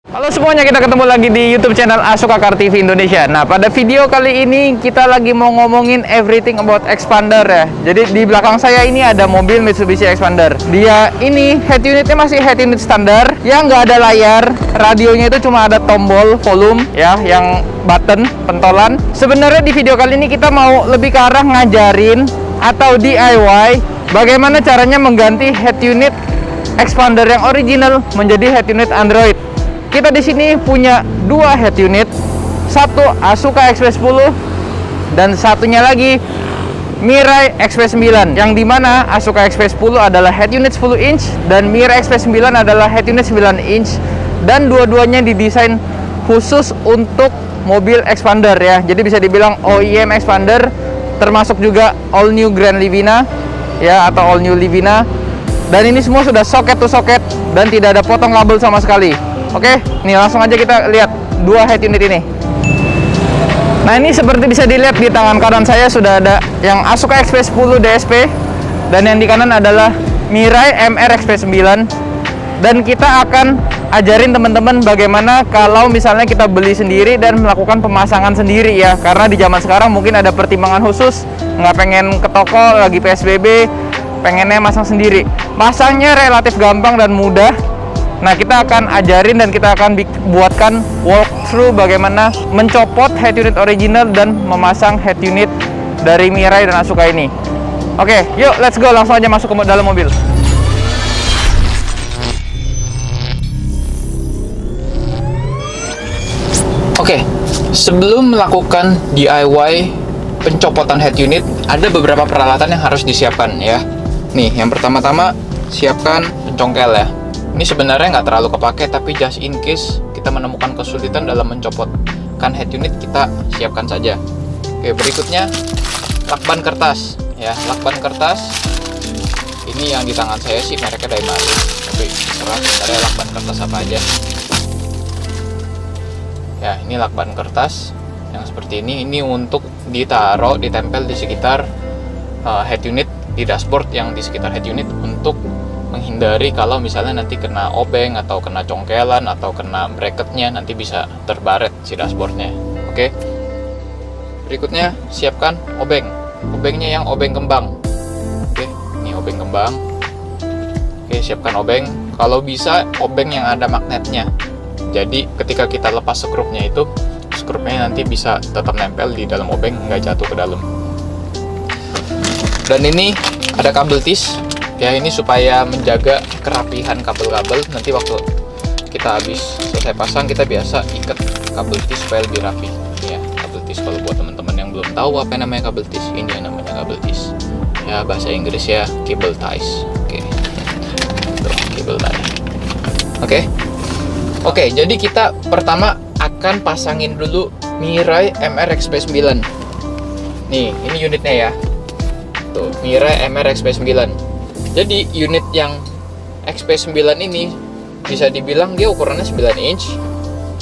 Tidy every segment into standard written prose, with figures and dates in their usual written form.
Halo semuanya, kita ketemu lagi di YouTube channel Asuka Car TV Indonesia. Nah, pada video kali ini kita lagi mau ngomongin everything about Xpander ya. Jadi di belakang saya ini ada mobil Mitsubishi Xpander. Dia ini head unitnya masih head unit standar, yang nggak ada layar. Radionya itu cuma ada tombol volume ya, yang button pentolan. Sebenarnya di video kali ini kita mau lebih ke arah ngajarin atau DIY bagaimana caranya mengganti head unit Xpander yang original menjadi head unit Android. Kita di sini punya dua head unit, satu Asuka XP10 dan satunya lagi Mirai XP9, yang dimana Asuka XP10 adalah head unit 10 inch dan Mirai XP9 adalah head unit 9 inch, dan dua-duanya didesain khusus untuk mobil Xpander ya. Jadi bisa dibilang OEM Xpander, termasuk juga all new Grand Livina ya, atau all new Livina. Dan ini semua sudah socket to socket dan tidak ada potong kabel sama sekali. Oke, nih langsung aja kita lihat dua head unit ini. Nah, ini seperti bisa dilihat di tangan kanan saya sudah ada yang Asuka XP10 DSP, dan yang di kanan adalah Mirai MR XP9. Dan kita akan ajarin teman-teman bagaimana kalau misalnya kita beli sendiri dan melakukan pemasangan sendiri ya. Karena di zaman sekarang mungkin ada pertimbangan khusus, nggak pengen ke toko lagi PSBB, pengennya masang sendiri. Masangnya relatif gampang dan mudah. Nah, kita akan ajarin dan kita akan buatkan walkthrough bagaimana mencopot head unit original dan memasang head unit dari Mirai dan Asuka ini. Oke, yuk let's go, langsung aja masuk ke dalam mobil. Oke, sebelum melakukan DIY pencopotan head unit, ada beberapa peralatan yang harus disiapkan ya. Nih, yang pertama-tama siapkan pencongkel ya. Ini sebenarnya nggak terlalu kepake, tapi just in case kita menemukan kesulitan dalam mencopotkan head unit, kita siapkan saja. Oke, berikutnya lakban kertas ya. Lakban kertas ini yang di tangan saya sih mereknya Daimaru, tapi terserah sebenarnya lakban kertas apa aja ya. Ini lakban kertas yang seperti ini untuk ditaruh, ditempel di sekitar head unit, di dashboard yang di sekitar head unit, untuk menghindari kalau misalnya nanti kena obeng atau kena congkelan atau kena bracketnya, nanti bisa terbaret si dashboardnya. Oke, berikutnya siapkan obeng. Obengnya yang obeng kembang. Oke, ini obeng kembang. Oke, siapkan obeng. Kalau bisa obeng yang ada magnetnya, jadi ketika kita lepas skrupnya itu, skrupnya nanti bisa tetap nempel di dalam obeng, nggak jatuh ke dalam. Dan ini ada kabel tis ya, ini supaya menjaga kerapihan kabel-kabel. Nanti waktu kita habis selesai pasang, kita biasa ikat kabel tis supaya lebih rapi ya. Kabel tis, kalau buat teman-teman yang belum tahu apa yang namanya kabel tis, ini yang namanya kabel tis ya, bahasa Inggris ya cable ties. Oke, tuh cable tie. Oke, jadi kita pertama akan pasangin dulu Mirai MR XP9. Nih, ini unitnya ya, tuh Mirai MR XP9. Jadi unit yang XP9 ini bisa dibilang dia ukurannya 9 inch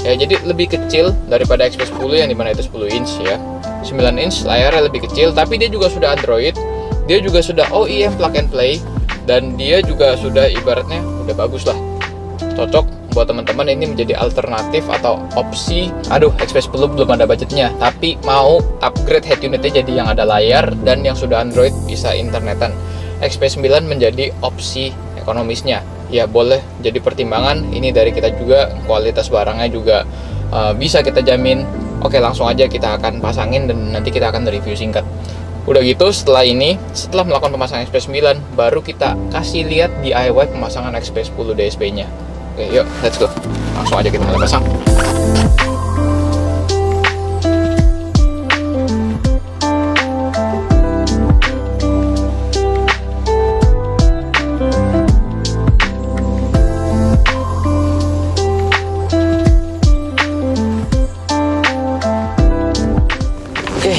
ya, jadi lebih kecil daripada XP10 yang dimana itu 10 inch ya. 9 inch layarnya lebih kecil, tapi dia juga sudah Android, dia juga sudah OEM plug and play, dan dia juga sudah ibaratnya udah bagus lah. Cocok buat teman-teman ini menjadi alternatif atau opsi. Aduh, XP10 belum ada budgetnya, tapi mau upgrade head unitnya jadi yang ada layar dan yang sudah Android bisa internetan. XP9 menjadi opsi ekonomisnya ya, boleh jadi pertimbangan. Ini dari kita juga, kualitas barangnya juga bisa kita jamin. Oke, langsung aja kita akan pasangin dan nanti kita akan review singkat. Udah gitu, setelah melakukan pemasangan XP9, baru kita kasih lihat DIY pemasangan XP10 DSP nya. Oke, yuk let's go, langsung aja kita mulai pasang.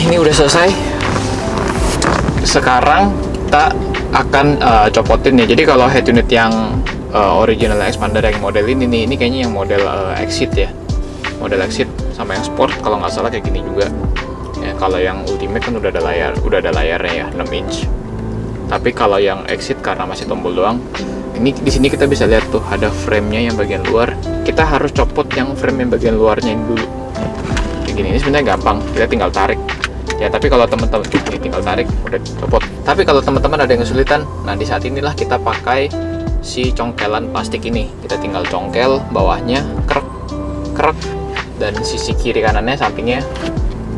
Ini udah selesai. Sekarang kita akan copotin nih. Jadi kalau head unit yang original Xpander yang model ini nih, ini kayaknya yang model Exit ya, model Exit sama yang Sport kalau nggak salah kayak gini juga ya. Kalau yang Ultimate kan udah ada layarnya ya, 6 inch. Tapi kalau yang Exit karena masih tombol doang, ini di sini kita bisa lihat tuh ada frame-nya yang bagian luar kita harus copot yang frame yang bagian luarnya ini dulu. Kayak gini, ini sebenarnya gampang, kita tinggal tarik. Ya, tapi kalau teman-teman ini tinggal tarik, udah copot. Tapi kalau teman-teman ada yang kesulitan, nah di saat inilah kita pakai si congkelan plastik ini. Kita tinggal congkel bawahnya, krek, dan sisi kiri kanannya, sampingnya,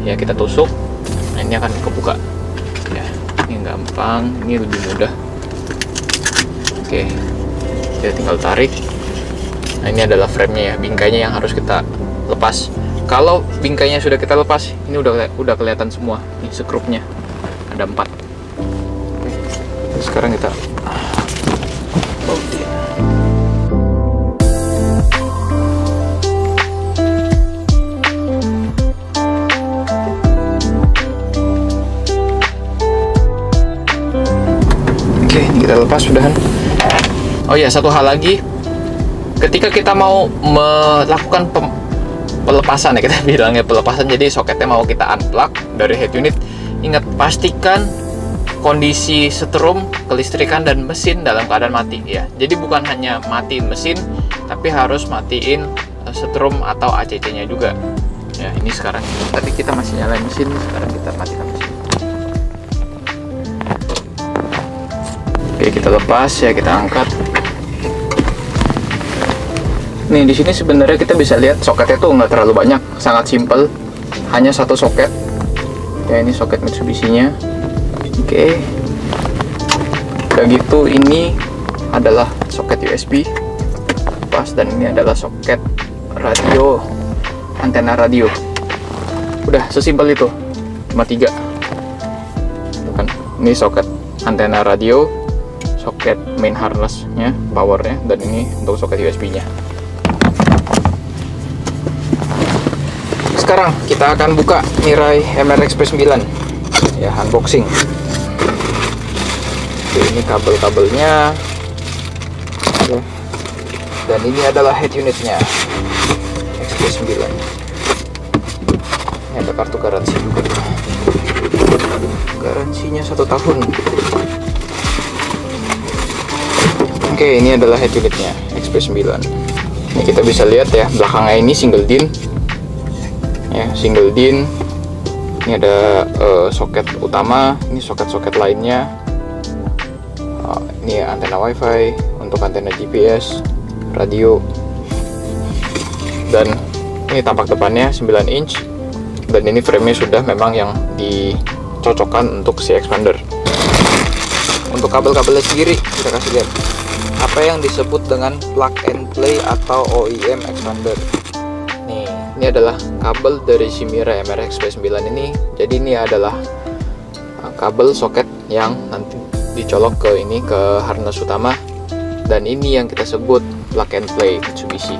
ya kita tusuk. Nah, ini akan kebuka. Ya, ini gampang, ini lebih mudah. Oke, kita tinggal tarik. Nah, ini adalah framenya ya, bingkainya yang harus kita lepas. Kalau bingkainya sudah kita lepas, ini udah kelihatan semua. Ini skrupnya ada 4. Oke. Sekarang kita baut dia. Oke, ini kita lepas sudahan. Oh ya, satu hal lagi, ketika kita mau melakukan pelepasan ya, kita bilangnya pelepasan, jadi soketnya mau kita unplug dari head unit. Ingat, pastikan kondisi setrum, kelistrikan, dan mesin dalam keadaan mati ya. Jadi bukan hanya matiin mesin, tapi harus matiin setrum atau ACC-nya juga. Ya, ini sekarang tadi kita masih nyalain mesin, sekarang kita matikan mesin. Oke, kita lepas ya, kita angkat. Nih, di sini sebenarnya kita bisa lihat soketnya tuh nggak terlalu banyak, sangat simple, hanya satu soket. Ya, ini soket Mitsubishi-nya. Oke. Udah gitu, ini adalah soket USB pas, dan ini adalah soket radio, antena radio. Udah sesimpel itu, cuma 3. Tuh kan, ini soket antena radio, soket main harness-nya, powernya, dan ini untuk soket USB-nya. Sekarang kita akan buka Mirai MRX P9 ya, unboxing. Oke, ini kabel-kabelnya ya. Dan ini adalah head unitnya XP9. Ini ada kartu garansi juga, garansinya 1 tahun. Oke, ini adalah head unitnya XP9. Ini kita bisa lihat ya, belakangnya ini single DIN ya, single DIN. Ini ada soket utama, ini soket-soket lainnya. Ini antena WiFi, untuk antena GPS, radio, dan ini tampak depannya 9 inch, dan ini frame-nya sudah memang yang dicocokkan untuk si expander. Untuk kabel-kabelnya sendiri kita kasih lihat apa yang disebut dengan plug and play atau OEM expander. Ini adalah kabel dari si Mirai MRX P9 ini. Jadi ini adalah kabel soket yang nanti dicolok ke ini, ke harness utama, dan ini yang kita sebut plug and play Mitsubishi.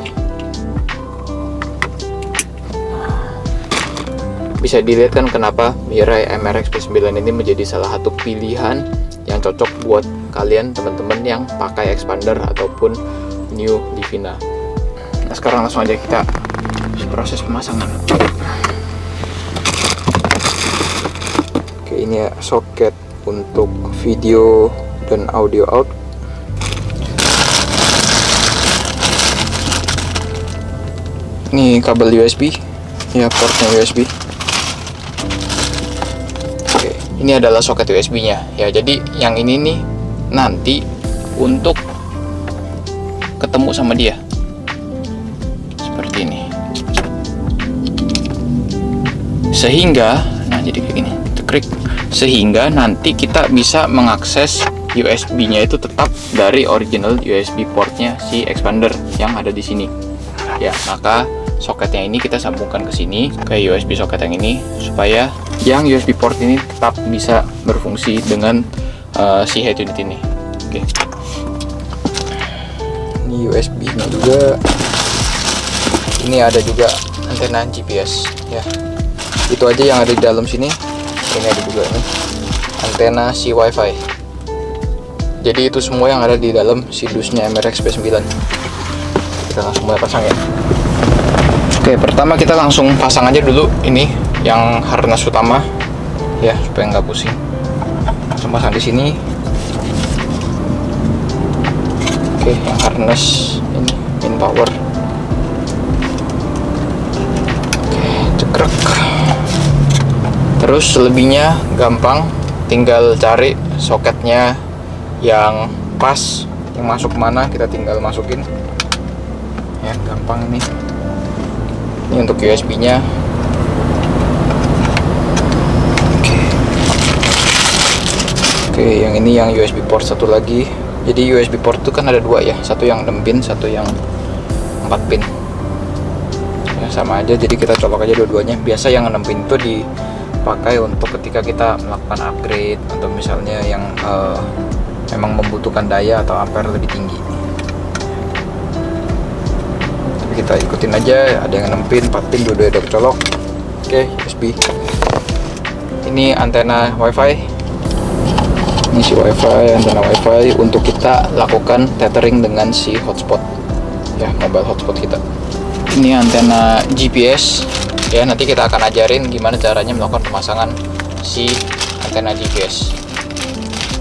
Bisa dilihat kan kenapa Mirai MRX P9 ini menjadi salah satu pilihan yang cocok buat kalian teman-teman yang pakai expander ataupun new Divina. Nah, sekarang langsung aja kita proses pemasangan. Oke, ini ya soket untuk video dan audio out. Ini kabel USB ya, portnya USB. Oke, ini adalah soket USB nya ya. Jadi yang ini nih nanti untuk ketemu sama dia seperti ini, sehingga nah jadi kayak gini, klik, sehingga nanti kita bisa mengakses USB-nya itu tetap dari original USB portnya si expander yang ada di sini ya. Maka soketnya ini kita sambungkan ke sini, ke USB soket yang ini, supaya yang USB port ini tetap bisa berfungsi dengan si head unit ini. Oke, ini USB-nya juga. Ini ada juga antena GPS ya. Itu aja yang ada di dalam sini. Ini ada juga nih antena si WiFi. Jadi itu semua yang ada di dalam si dusnya MRX P9. Kita langsung mulai pasang ya. Oke, pertama kita langsung pasang aja dulu ini yang harness utama ya, supaya nggak pusing. Langsung pasang di sini. Oke, yang harness ini main power. terus selebihnya gampang, tinggal cari soketnya yang pas, yang masuk mana kita tinggal masukin ya, gampang nih. Ini untuk USB nya. Oke, yang ini yang USB port satu lagi. Jadi USB port itu kan ada dua ya, satu yang 6 pin, satu yang 4 pin ya, sama aja, jadi kita colok aja dua-duanya. Biasa yang 6 pin itu dipakai untuk ketika kita melakukan upgrade atau misalnya yang memang membutuhkan daya atau ampere lebih tinggi. Tapi kita ikutin aja, ada yang 6 pin, 4 pin, dua-duanya udah kecolok. Oke, USB. Ini antena WiFi. Ini si WiFi, antena WiFi untuk kita lakukan tethering dengan si hotspot ya, mobile hotspot kita. Ini antena GPS ya, nanti kita akan ajarin gimana caranya melakukan pemasangan si antena GPS.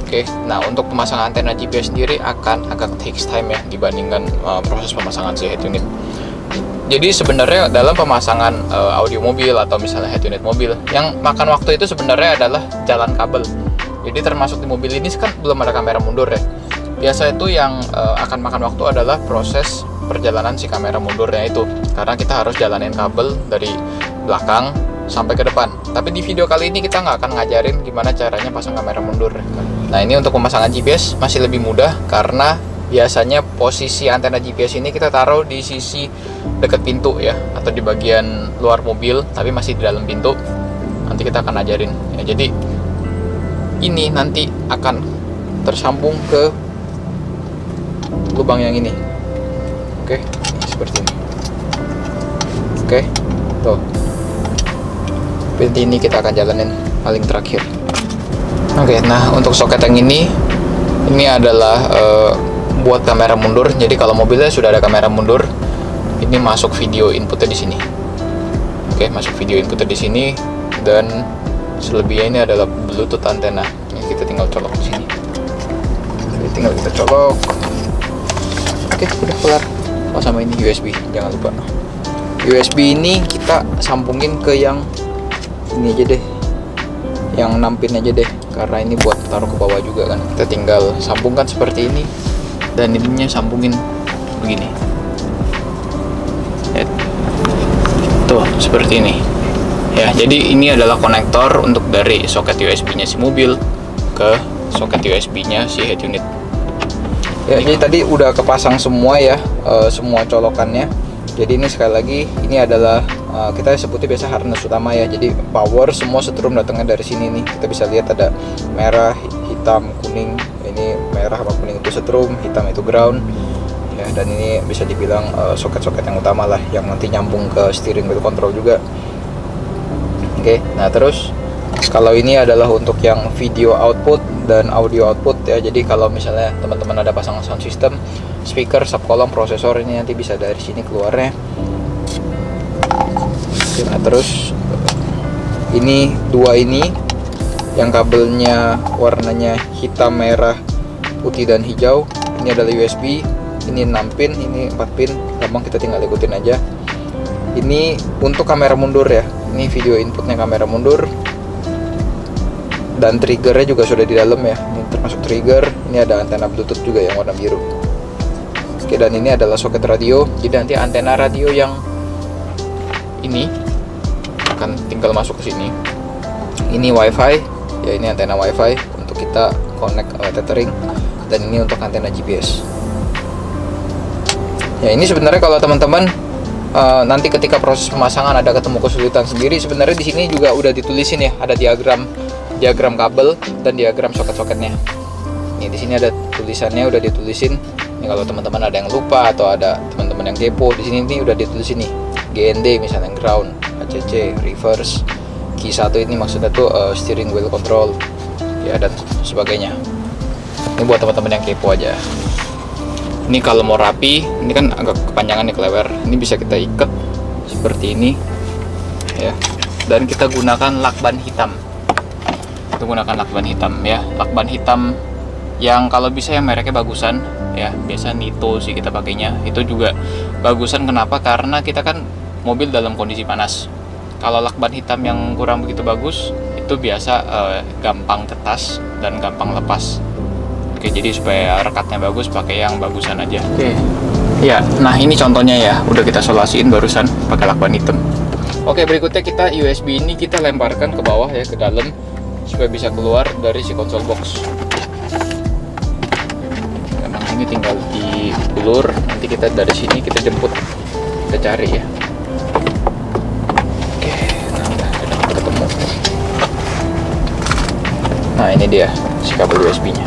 Oke, nah untuk pemasangan antena GPS sendiri akan agak takes time ya dibandingkan proses pemasangan si head unit. Jadi sebenarnya dalam pemasangan audio mobil atau misalnya head unit mobil, yang makan waktu itu sebenarnya adalah jalan kabel. Jadi termasuk di mobil ini kan belum ada kamera mundur ya. Biasa itu yang akan makan waktu adalah proses perjalanan si kamera mundurnya itu, karena kita harus jalanin kabel dari belakang sampai ke depan. Tapi di video kali ini kita nggak akan ngajarin gimana caranya pasang kamera mundur. Nah, ini untuk pemasangan GPS masih lebih mudah, karena biasanya posisi antena GPS ini kita taruh di sisi dekat pintu ya, atau di bagian luar mobil tapi masih di dalam pintu. Nanti kita akan ajarin ya. Jadi ini nanti akan tersambung ke lubang yang ini. Oke, seperti ini. Oke, tuh. Pintu ini kita akan jalanin paling terakhir. Oke, nah untuk soket yang ini adalah buat kamera mundur. Jadi kalau mobilnya sudah ada kamera mundur, ini masuk video inputnya di sini. Oke, masuk video inputnya di sini, dan selebihnya ini adalah Bluetooth antena. Ini kita tinggal colok di sini. Jadi tinggal kita colok. Oke, udah kelar. Oh, sama ini USB, jangan lupa. USB ini kita sambungin ke yang ini aja deh, yang 6 pin aja deh, karena ini buat taruh ke bawah juga kan. Kita tinggal sambungkan seperti ini, dan ininya sambungin begini. Tuh, seperti ini. Ya, jadi ini adalah konektor untuk dari soket USB-nya si mobil ke soket USB-nya si head unit. Ya, jadi tadi udah kepasang semua ya, semua colokannya. Jadi ini sekali lagi, ini adalah kita sebutnya biasa harness utama ya. Jadi power semua setrum datangnya dari sini nih. Kita bisa lihat ada merah, hitam, kuning. Ini merah sama kuning itu setrum, hitam itu ground. Ya, dan ini bisa dibilang soket-soket yang utama lah, yang nanti nyambung ke steering wheel control juga. Oke, nah terus kalau ini adalah untuk yang video output dan audio output ya. Jadi kalau misalnya teman-teman ada pasang sound system, speaker, subkolom, prosesor, ini nanti bisa dari sini keluarnya. Oke, nah terus ini dua ini yang kabelnya warnanya hitam, merah, putih, dan hijau. Ini adalah USB. Ini 6 pin, ini 4 pin. Gampang, kita tinggal ikutin aja. Ini untuk kamera mundur ya. Ini video inputnya kamera mundur, dan triggernya juga sudah di dalam ya. Ini termasuk trigger. Ini ada antena Bluetooth juga yang warna biru. Oke, dan ini adalah soket radio. Jadi nanti antena radio yang ini akan tinggal masuk ke sini. Ini WiFi ya, ini antena WiFi untuk kita connect tethering, dan ini untuk antena GPS. Ya, ini sebenarnya kalau teman-teman nanti ketika proses pemasangan ada ketemu kesulitan sendiri, sebenarnya di sini juga udah ditulisin ya, ada diagram kabel dan diagram soket-soketnya. Ini di sini ada tulisannya, udah ditulisin. Ini kalau teman-teman ada yang lupa atau ada teman-teman yang kepo, di sini udah ditulisin nih. GND misalnya ground, ACC, reverse, key 1 ini maksudnya tuh steering wheel control ya, dan sebagainya. Ini buat teman-teman yang kepo aja. Ini kalau mau rapi, ini kan agak kepanjangan nih, kelewer. Ini bisa kita ikat seperti ini ya, dan kita gunakan lakban hitam. Kita gunakan lakban hitam ya, lakban hitam yang kalau bisa yang mereknya bagusan ya. Biasa Nito sih kita pakainya, itu juga bagusan. Kenapa? Karena kita kan mobil dalam kondisi panas. Kalau lakban hitam yang kurang begitu bagus, itu biasa gampang tetas dan gampang lepas. Oke, jadi supaya rekatnya bagus pakai yang bagusan aja. Oke. Ya, nah ini contohnya ya, udah kita solasiin barusan pakai lakban hitam. Oke, berikutnya kita USB ini kita lemparkan ke bawah ya, ke dalam supaya bisa keluar dari si konsol box. Nah, ini tinggal diulur, nanti kita dari sini kita jemput, kita cari ya. Oke, nah udah ketemu. Nah, ini dia si kabel USB-nya.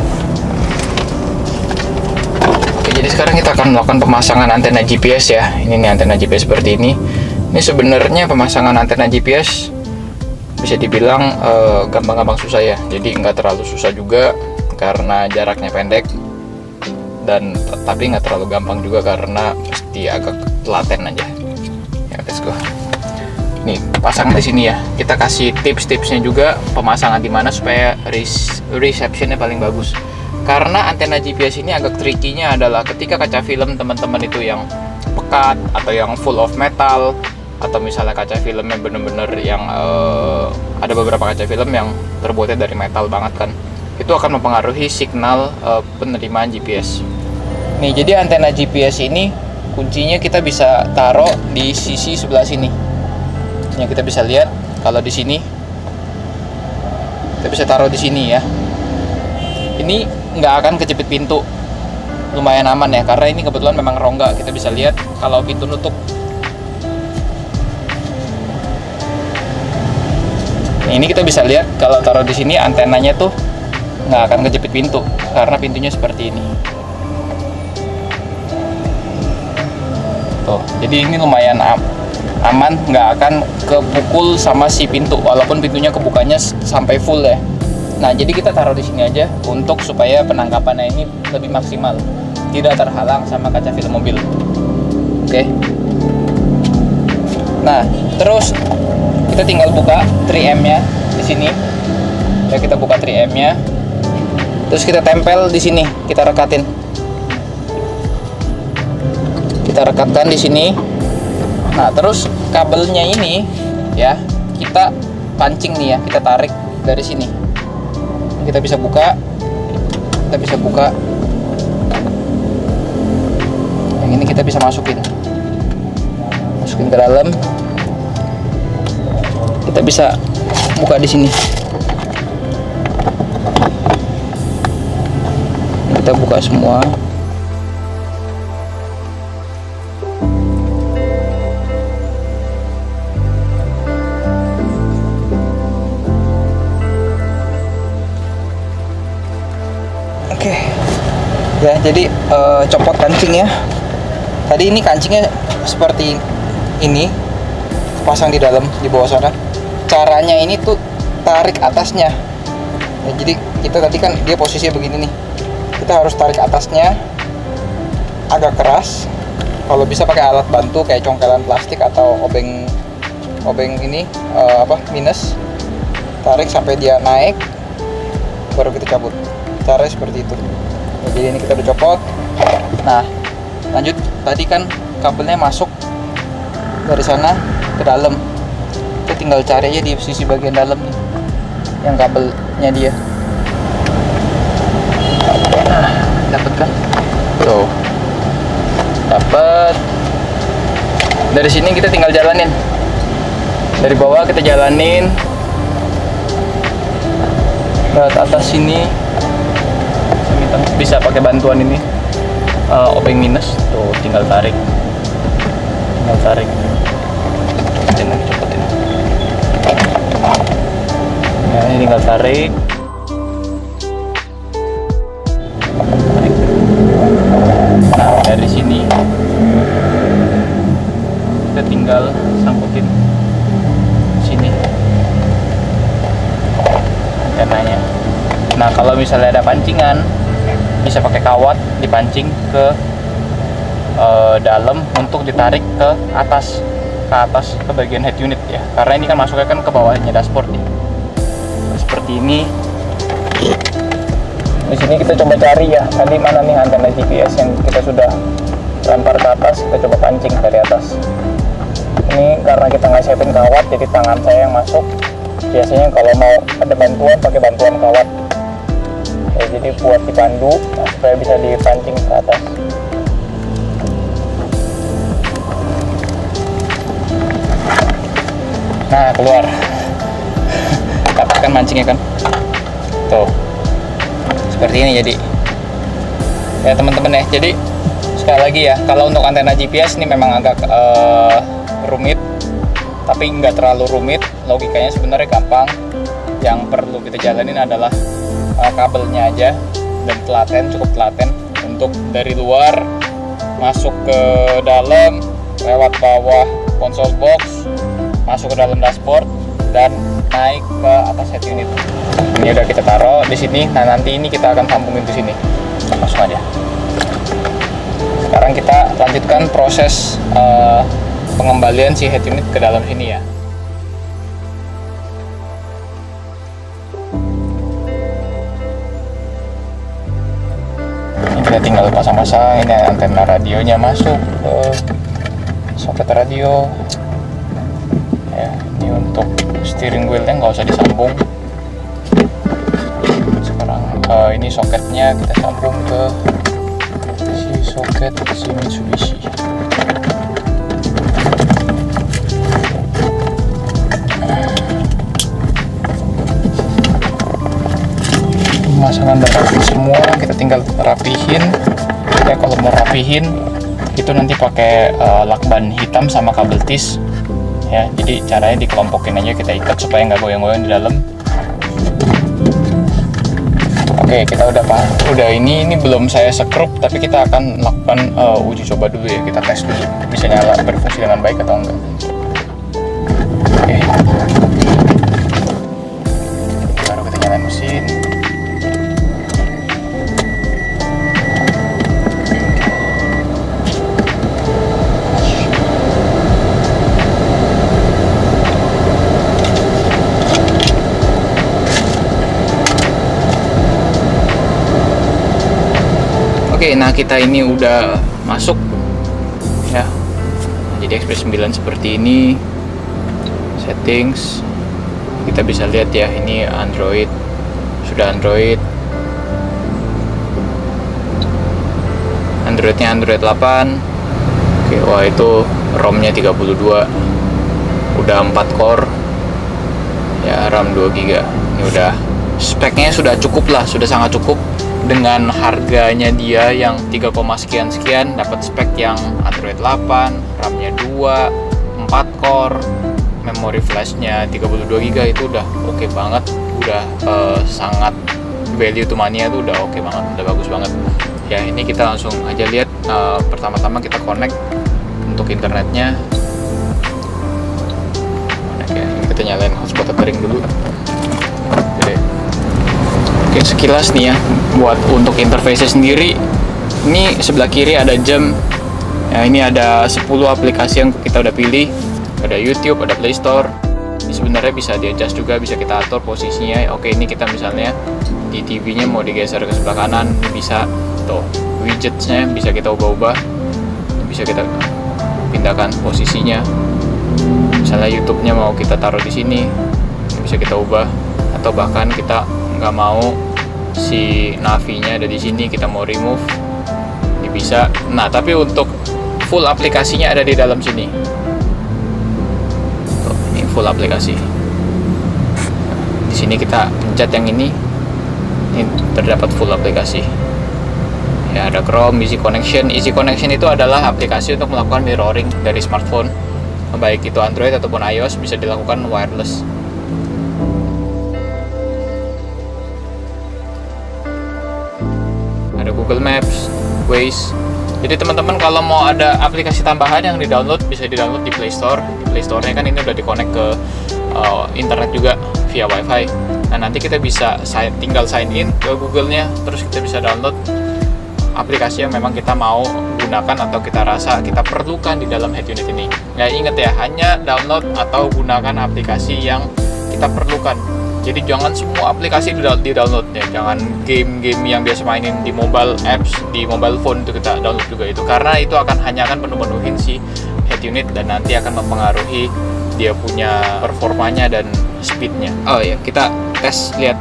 Jadi sekarang kita akan melakukan pemasangan antena GPS ya. Ini nih antena GPS seperti ini. Ini sebenarnya pemasangan antena GPS bisa dibilang gampang-gampang susah ya. Jadi nggak terlalu susah juga karena jaraknya pendek, dan tapi nggak terlalu gampang juga karena mesti agak telaten aja. Ya, let's go. Nih pasang di sini ya. Kita kasih tips-tipsnya juga pemasangan di mana supaya receptionnya paling bagus. Karena antena GPS ini agak tricky-nya adalah ketika kaca film teman-teman itu yang pekat atau yang full of metal, atau misalnya kaca filmnya bener-bener yang ada beberapa kaca film yang terbuatnya dari metal banget kan, itu akan mempengaruhi signal penerimaan GPS. Nih, jadi antena GPS ini kuncinya kita bisa taruh di sisi sebelah sini. Yang kita bisa lihat kalau di sini kita bisa taruh di sini ya. Ini nggak akan kejepit pintu, lumayan aman ya, karena ini kebetulan memang rongga. Kita bisa lihat kalau pintu nutup. Ini kita bisa lihat kalau taruh di sini antenanya tuh nggak akan kejepit pintu karena pintunya seperti ini. Tuh, jadi ini lumayan aman, nggak akan kepukul sama si pintu walaupun pintunya kebukanya sampai full ya. Nah, jadi kita taruh di sini aja untuk supaya penangkapannya ini lebih maksimal, tidak terhalang sama kaca film mobil. Oke. Nah, terus kita tinggal buka 3M-nya di sini. Ya, kita buka 3M-nya. Terus kita tempel di sini, kita rekatin. Kita rekatkan di sini. Nah, terus kabelnya ini ya, kita pancing nih ya, kita tarik dari sini. Kita bisa buka, yang ini kita bisa masukin ke dalam. Kita bisa buka di sini, kita buka semua. Oke. Ya, jadi copot kancing ya. Tadi ini kancingnya seperti ini, pasang di dalam, di bawah sana. Caranya ini tuh tarik atasnya ya, jadi kita tadi kan dia posisinya begini nih, kita harus tarik atasnya agak keras. Kalau bisa pakai alat bantu kayak congkelan plastik atau obeng ini minus, tarik sampai dia naik baru kita cabut. Caranya seperti itu ya, jadi ini kita udah copot. Nah, lanjut, tadi kan kabelnya masuk dari sana ke dalam, kita tinggal cari aja di sisi bagian dalam nih yang kabelnya dia. Nah, dapat kan? Tuh, dapat. Dari sini kita tinggal jalanin, dari bawah kita jalanin ke atas sini. Bisa pakai bantuan ini obeng minus. Tuh, tinggal tarik, cepetin. Ya, ini tinggal tarik. Nah, dari sini kita tinggal sangkutin sini antenanya. Nah, kalau misalnya ada pancingan, bisa pakai kawat dipancing ke dalam untuk ditarik ke atas ke bagian head unit ya, karena ini kan masuknya kan ke bawahnya dashboard nih. Seperti ini. Di sini kita coba cari ya, tadi mana nih antena GPS yang kita sudah lempar ke atas, kita coba pancing dari atas. Ini karena kita nggak siapin kawat, jadi tangan saya yang masuk, biasanya kalau mau ada bantuan pakai bantuan kawat ya, jadi buat dipandu supaya bisa dipancing ke atas. Nah, keluar. Dapat kan mancingnya kan? Tuh. Seperti ini jadi. Ya teman-teman ya. Jadi sekali lagi ya, kalau untuk antena GPS ini memang agak rumit, tapi nggak terlalu rumit. Logikanya sebenarnya gampang. Yang perlu kita jalanin adalah kabelnya aja dan telaten, cukup telaten untuk dari luar masuk ke dalam lewat bawah konsol box, masuk ke dalam dashboard dan naik ke atas head unit. Ini udah kita taruh di sini. Nah, nanti ini kita akan sambungin di sini. Langsung aja. Sekarang kita lanjutkan proses pengembalian si head unit ke dalam sini ya. Ini kita tinggal pasang-pasang. Ini antena radionya masuk ke soket radio. Ya, ini untuk steering wheelnya nggak usah disambung. Sekarang ini soketnya kita sambung ke si soket si Mitsubishi. Pemasangan udah rapi semua, kita tinggal rapihin. Ya, kalau mau rapihin itu nanti pakai lakban hitam sama kabel tis. Ya, jadi caranya dikelompokin aja, kita ikat supaya nggak goyang-goyang di dalam. Oke, kita udah ini belum saya sekrup, tapi kita akan lakukan uji coba dulu ya, kita tes dulu bisa nyala berfungsi dengan baik atau enggak. Oke, baru kita nyalain mesin. Oke, nah kita ini udah masuk ya. Jadi Express 9 seperti ini. Settings kita bisa lihat ya, ini Android, sudah Android. Androidnya Android 8. Oke, wah itu ROM-nya 32. Udah 4 core. Ya, RAM 2 GB. Ini udah speknya sudah cukup lah, sudah sangat cukup. Dengan harganya dia yang 3, sekian dapat spek yang Android 8, RAM-nya 2, 4 core, memori flashnya 32 GB itu udah oke banget, udah sangat value to money itu udah oke banget, udah bagus banget. Ya, ini kita langsung aja lihat. Pertama-tama kita connect untuk internetnya. Oke, kita nyalain hotspot tethering dulu. Oke, sekilas nih ya, buat untuk interface sendiri, ini sebelah kiri ada jam. Ya, ini ada 10 aplikasi yang kita udah pilih. Ada YouTube, ada Play Store. Ini sebenarnya bisa di-adjust juga, bisa kita atur posisinya. Oke, ini kita misalnya di TV-nya mau digeser ke sebelah kanan, bisa. Tuh, widgets-nya bisa kita ubah-ubah. Bisa kita pindahkan posisinya. Misalnya YouTube-nya mau kita taruh di sini, bisa kita ubah. Atau bahkan kita nggak mau si navinya ada di sini, kita mau remove, ini bisa. Nah, tapi untuk full aplikasinya ada di dalam sini. Tuh, ini full aplikasi. Di sini kita pencet yang ini terdapat full aplikasi. Ya, ada Chrome, Easy Connection. Easy Connection itu adalah aplikasi untuk melakukan mirroring dari smartphone, baik itu Android ataupun iOS, bisa dilakukan wireless. Ada Google Maps, Waze. Jadi teman-teman kalau mau ada aplikasi tambahan yang di-download, bisa di-download di Play Store. Di Play Store-nya kan ini udah di-connect ke internet juga via Wi-Fi. Nah, nanti kita bisa tinggal sign in ke Google-nya, terus kita bisa download aplikasi yang memang kita mau gunakan atau kita rasa kita perlukan di dalam head unit ini. Nah, ingat ya, hanya download atau gunakan aplikasi yang kita perlukan. Jadi jangan semua aplikasi di-download ya. Jangan game-game yang biasa mainin di mobile apps, di mobile phone itu kita download juga itu. Karena itu hanya akan penuh-penuhin si head unit dan nanti akan mempengaruhi dia punya performanya dan speednya. Oh ya, kita tes lihat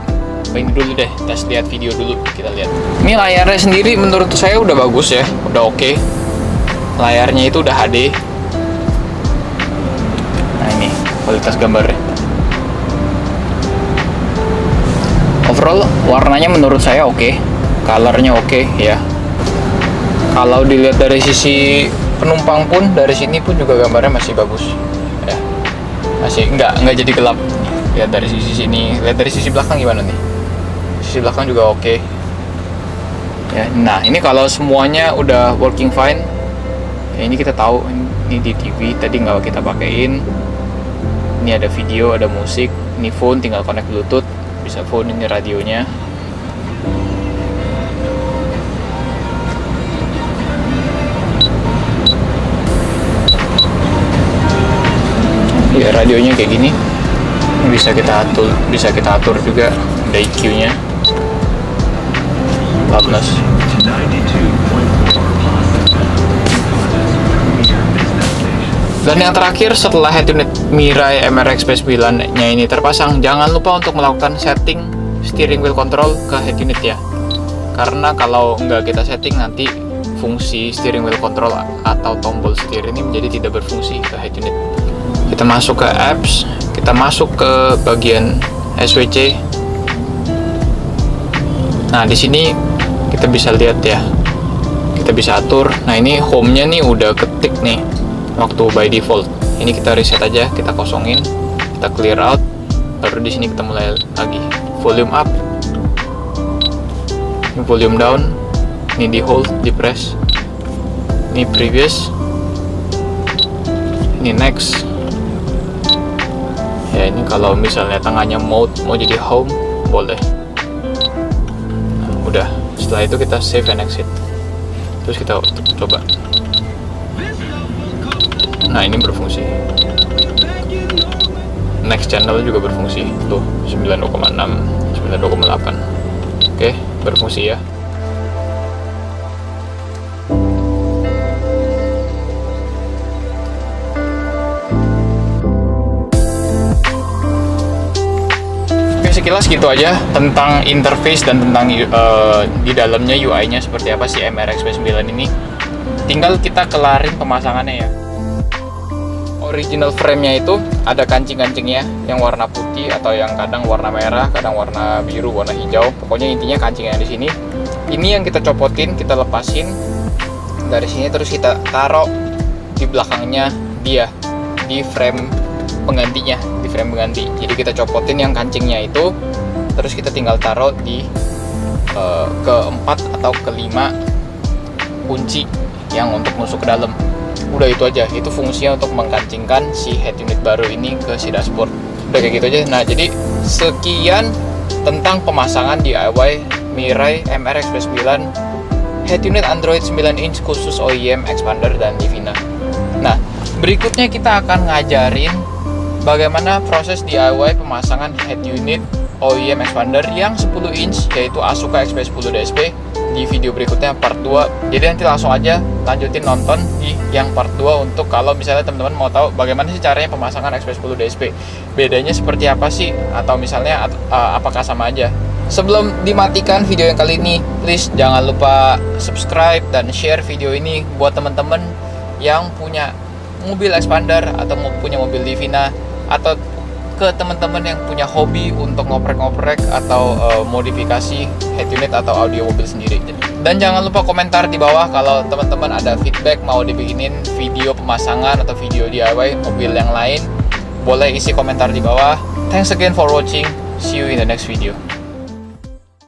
ini dulu deh, tes lihat video dulu, kita lihat. Ini layarnya sendiri menurut saya udah bagus ya, udah oke. Layarnya itu udah HD. Nah ini kualitas gambarnya. Overall warnanya menurut saya oke, colornya oke ya. Kalau dilihat dari sisi penumpang pun, dari sini pun juga gambarnya masih bagus ya, masih nggak jadi gelap. Lihat dari sisi sini, lihat dari sisi belakang gimana nih, sisi belakang juga oke ya. Nah ini kalau semuanya udah working fine ya, ini kita tahu ini di TV tadi nggak kita pakein. Ini ada video, ada musik, ini phone tinggal connect bluetooth, bisa phone, ini radionya. Ya radionya kayak gini, bisa kita atur juga, ada EQ-nya, loudness. Dan yang terakhir, setelah head unit Mirai MRX P9-nya ini terpasang, jangan lupa untuk melakukan setting steering wheel control ke head unit ya. Karena kalau nggak kita setting, nanti fungsi steering wheel control atau tombol setir ini menjadi tidak berfungsi ke head unit. Kita masuk ke apps, kita masuk ke bagian SWC. Nah di sini kita bisa lihat ya, kita bisa atur. Nah ini home-nya nih udah ketik nih waktu by default. Ini kita reset aja, kita kosongin, kita clear out, baru di sini kita mulai lagi. Volume up, ini volume down, ini di hold, di press, ini previous, ini next. Ya ini kalau misalnya tangannya mau jadi home boleh. Nah, udah, setelah itu kita save and exit, terus kita coba. Nah ini berfungsi, next channel juga berfungsi tuh, 9.6, 9.8. Oke, berfungsi ya. Sekilas gitu aja tentang interface dan tentang di dalamnya UI-nya seperti apa sih MRX P9 ini. Tinggal kita kelarin pemasangannya ya. Original frame-nya itu ada kancing-kancingnya yang warna putih atau yang kadang warna merah, kadang warna biru, warna hijau. Pokoknya intinya kancing yang di sini. Ini yang kita copotin, kita lepasin dari sini, terus kita taruh di belakangnya dia, di frame penggantinya, di frame pengganti. Jadi kita copotin yang kancingnya itu, terus kita tinggal taruh di keempat atau kelima kunci yang untuk masuk ke dalam. Udah itu aja, itu fungsinya untuk mengkancingkan si head unit baru ini ke si dashboard. Udah kayak gitu aja. Nah jadi sekian tentang pemasangan DIY Mirai MRX P9 head unit Android 9 inch khusus OEM, expander, dan Livina. Nah berikutnya kita akan ngajarin bagaimana proses DIY pemasangan head unit OEM expander yang 10 inch yaitu Asuka XP10 DSP di video berikutnya part 2. Jadi nanti langsung aja lanjutin nonton di yang part 2 untuk kalau misalnya teman-teman mau tahu bagaimana sih caranya pemasangan XP10 DSP. Bedanya seperti apa sih, atau misalnya apakah sama aja. Sebelum dimatikan video yang kali ini, please jangan lupa subscribe dan share video ini buat teman-teman yang punya mobil expander atau punya mobil Livina, atau ke teman-teman yang punya hobi untuk ngoprek-ngoprek atau modifikasi head unit atau audio mobil sendiri. Dan jangan lupa komentar di bawah kalau teman-teman ada feedback mau dibikinin video pemasangan atau video DIY mobil yang lain, boleh isi komentar di bawah. Thanks again for watching, see you in the next video.